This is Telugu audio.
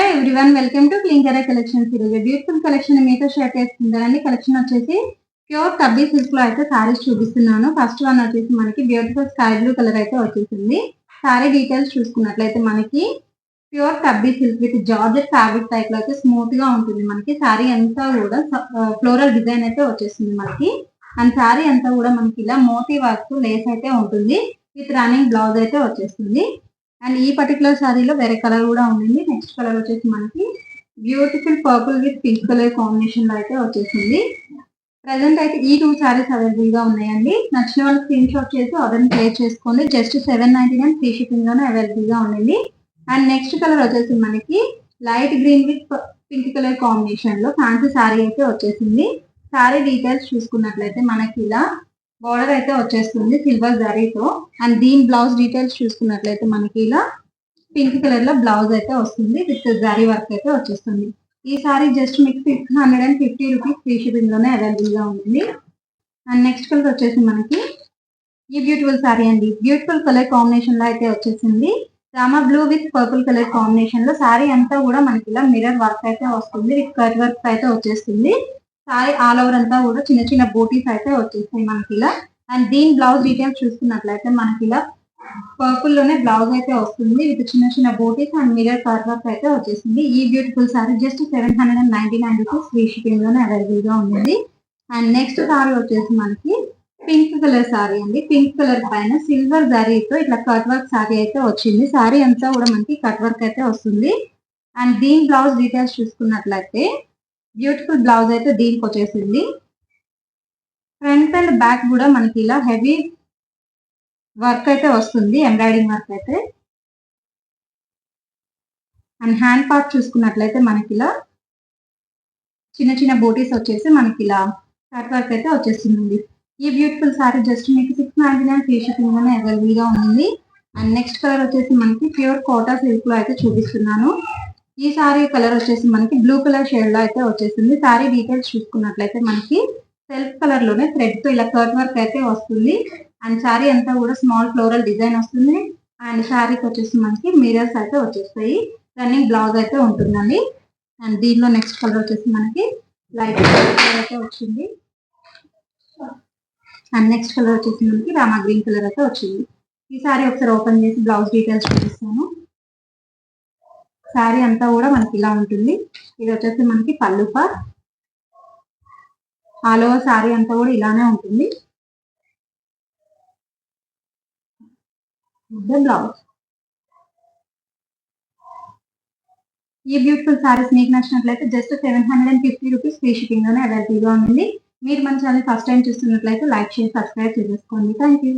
Hello everyone, welcome to Klinkara collections. ఈరోజు బ్యూటిఫుల్ కలెక్షన్ మీతో షేర్ చేసుకుంటానండి. కలెక్షన్ వచ్చేసి ప్యూర్ కబ్బీ సిల్క్ లో అయితే సారీస్ చూపిస్తున్నాను. ఫస్ట్ వన్ వచ్చేసి మనకి బ్యూటిఫుల్ స్కై బ్లూ కలర్ అయితే వచ్చేసింది. సారీ డీటెయిల్స్ చూసుకున్నట్లయితే మనకి ప్యూర్ కబ్బీ silk with georgette fabric type లో అయితే స్మూత్ గా ఉంటుంది. మనకి సారీ అంతా కూడా ఫ్లోరల్ డిజైన్ అయితే వచ్చేసింది మనకి. అండ్ సారీ అంతా కూడా మనకి ఇలా మోతీ వర్క్ లేస్ అయితే ఉంటుంది. విత్ రన్నింగ్ బ్లౌజ్ అయితే వచ్చేస్తుంది. అండ్ ఈ పర్టికులర్ సారీలో వేరే కలర్ కూడా ఉంది. నెక్స్ట్ కలర్ వచ్చేసి మనకి beautiful purple with pink colour combination లో అయితే వచ్చేసింది. ప్రెసెంట్ అయితే ఈ 2 సారీస్ అవైలబుల్ గా ఉన్నాయండి. నచ్చిన వాళ్ళు స్క్రీన్ షాట్ చేసి ఆర్డర్ ప్లేస్ చేసుకోండి. జస్ట్ 799 ఫ్రీ షిప్పింగ్ లోనే అవైలబుల్ గా ఉంది. అండ్ నెక్స్ట్ కలర్ వచ్చేసి మనకి light green with pink colour combination లో ఫ్యాన్సీ సారీ అయితే వచ్చేసింది. సారీ డీటెయిల్స్ చూసుకున్నట్లయితే మనకి ఇలా బోర్డర్ అయితే వచ్చేస్తుంది సిల్వర్ జరీతో. అండ్ దీని బ్లౌజ్ డీటెయిల్స్ చూసుకున్నట్లయితే మనకి ఇలా పింక్ కలర్ లో బ్లౌజ్ అయితే వస్తుంది విత్ జరీ వర్క్ అయితే వచ్చేస్తుంది. ఈ సారీ జస్ట్ మీకు 650 రూపీస్ ఫ్రీ షిప్పింగ్ లోనే అవైలబుల్ గా ఉంటుంది. అండ్ నెక్స్ట్ కలర్ వచ్చేసి మనకి ఈ బ్యూటిఫుల్ సారీ అండి. బ్యూటిఫుల్ కలర్ కాంబినేషన్ లో అయితే వచ్చేసింది. Rama blue with purple colour combination లో సారీ అంతా కూడా మనకి ఇలా మిర్రర్ వర్క్ అయితే వస్తుంది. విత్ కట్ వర్క్ అయితే వచ్చేస్తుంది. సారీ ఆల్ ఓవర్ అంతా కూడా చిన్న చిన్న బూటీస్ అయితే వచ్చేస్తాయి మనకి ఇలా. అండ్ దీని బ్లౌజ్ డీటెయిల్స్ చూసుకున్నట్లయితే మనకి ఇలా పర్పుల్ లోనే బ్లౌజ్ అయితే వస్తుంది విత్ చిన్న చిన్న బూటీస్ అండ్ మిర్రర్ కట్ వర్క్ అయితే వచ్చేసింది. ఈ beautiful sorry just 799 rupees free shipping లోనే అవైలబుల్ గా ఉంది. అండ్ నెక్స్ట్ సారీ వచ్చేసి మనకి పింక్ కలర్ సారీ అండి. పింక్ కలర్ పైన సిల్వర్ జరీతో ఇట్లా కట్ వర్క్ సారీ అయితే వచ్చింది. సారీ అంతా కూడా మనకి కట్ వర్క్ అయితే వస్తుంది. అండ్ దీని బ్లౌజ్ డీటెయిల్స్ చూసుకున్నట్లయితే బ్యూటిఫుల్ బ్లౌజ్ అయితే దీనికి వచ్చేసింది. ఫ్రంట్ అండ్ బ్యాక్ కూడా మనకి ఇలా హెవీ వర్క్ అయితే వస్తుంది, ఎంబ్రాయిడింగ్ వర్క్ అయితే. అండ్ హ్యాండ్ పార్ట్ చూసుకున్నట్లయితే మనకి ఇలా చిన్న చిన్న బూటీస్ వచ్చేసి మనకి ఇలా కట్ వర్క్ అయితే వచ్చేస్తుంది. ఈ బ్యూటిఫుల్ సారీ జస్ట్ మీకు 699 ఫ్రీ షిప్పింగ్ లోనే అవైలబుల్ గా ఉంది. అండ్ నెక్స్ట్ కలర్ వచ్చేసి మనకి ప్యూర్ కోటా సిల్క్ లో అయితే చూపిస్తున్నాను. ఈ సారీ కలర్ వచ్చేసి మనకి బ్లూ కలర్ షేడ్ లో అయితే వచ్చేసింది. సారీ డీటెయిల్స్ చూసుకున్నట్లయితే మనకి సెల్ఫ్ కలర్ లోనే థ్రెడ్ తో ఇలా కట్ వర్క్ అయితే వస్తుంది. అండ్ సారీ అంతా కూడా స్మాల్ ఫ్లోరల్ డిజైన్ వస్తుంది. అండ్ సారీకి వచ్చేసి మనకి మిరర్స్ అయితే వచ్చేస్తాయి. రన్నింగ్ బ్లౌజ్ అయితే ఉంటుందండి. అండ్ దీనిలో నెక్స్ట్ కలర్ వచ్చేసి మనకి లైట్ కలర్ అయితే వచ్చింది. అండ్ నెక్స్ట్ కలర్ వచ్చేసి మనకి రామా గ్రీన్ కలర్ అయితే వచ్చింది. ఈ సారీ ఒకసారి ఓపెన్ చేసి బ్లౌజ్ డీటెయిల్స్ చూపిస్తాను. శారీ అంతా కూడా మనకి ఇలా ఉంటుంది. ఇది వచ్చేసి మనకి పళ్ళు పార్ట్. ఆల్ ఓవర్ శారీ అంతా కూడా ఇలానే ఉంటుంది. బ్లౌజ్. ఈ బ్యూటిఫుల్ సారీస్ మీకు నచ్చినట్లయితే జస్ట్ 750 రూపీస్ ఫ్రీ షిప్పింగ్ లోనే అవైలబుల్ గా ఉంది. మీరు మన ఛానల్ ఫస్ట్ టైం చూస్తున్నట్లయితే లైక్ చేసి సబ్స్క్రైబ్ చేసుకోండి. Thank you.